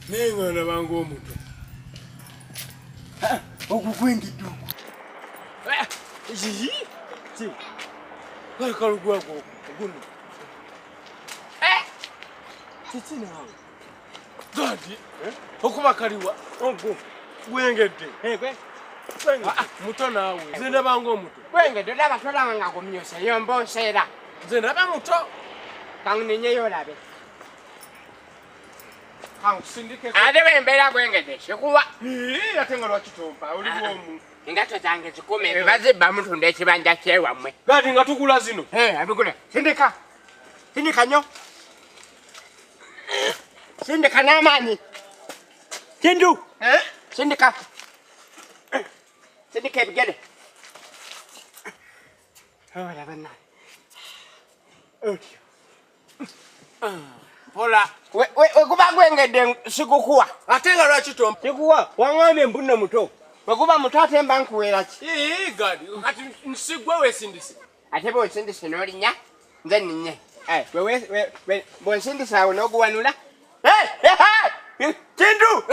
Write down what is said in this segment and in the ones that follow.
Nenga bangu omuto. Okukwengidde okwo. Si. Kalugwa ko guno. Titi nawe. Gadi. Okuba kaliwa. Ogo. Gwengedde. Kwe. Muto nawe. Nze bangu omuto. Gwengedde ndaba tolanga nga kumyose yombo nseera. Nze ndaba muto. Kangunenyeyo olabe. Sindike. Ate bembeera gwengedde sikuwa. Ate nga lwakitompa oli bwomu. Engato zange zikume bebazibba mutunda ekibanja kyewammwe. Gadi nga tukula zino. Abigula. Sindika. Sindika nnyo. Sindika n'amaanyi. Kindu. Sindika. Sindika ebigere. Ola banna. Hola. We kuba gwengedde sikukuwa. Ate nga lwakitompa. Sikuwa. Wangambye mbunne muto. We kuba muto ate mba nkuweera ki? Gadi. Kati nsigwe wesindise. Ate bw'onsindise n'olinnya nze nninye. Bw'onsindise awo n'oguwanula. Kindu!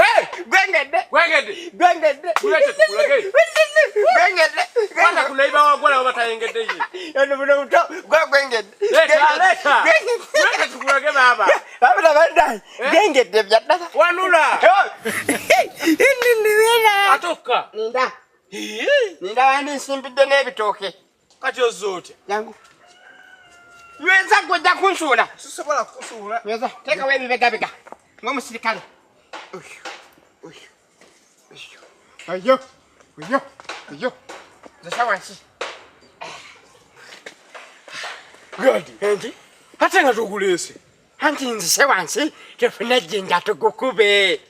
Gwengedde! Gwengedde! Kulete tukulage. Gwengedde! Kwanda kunaiba wagwala wabatayengedde ye. Yono buno muto gwengedde. Leta. Kulete tukulage baba. Abana bandai. Gwengedde byaddala. Wanula. Wena. Atoka. Ninda wandi nsimbidde n'ebitooke. Kati ozoote. Yangu. Lweza gwejja kunsuula. Sisobola kusuula. Lweza teekawo ebibegabega. Ng'omusirikale. Oyo. Zesa wansi. Gadi. Enti. Ate nga tukulese. Anti nzise wansi tufune jjinja tugukube.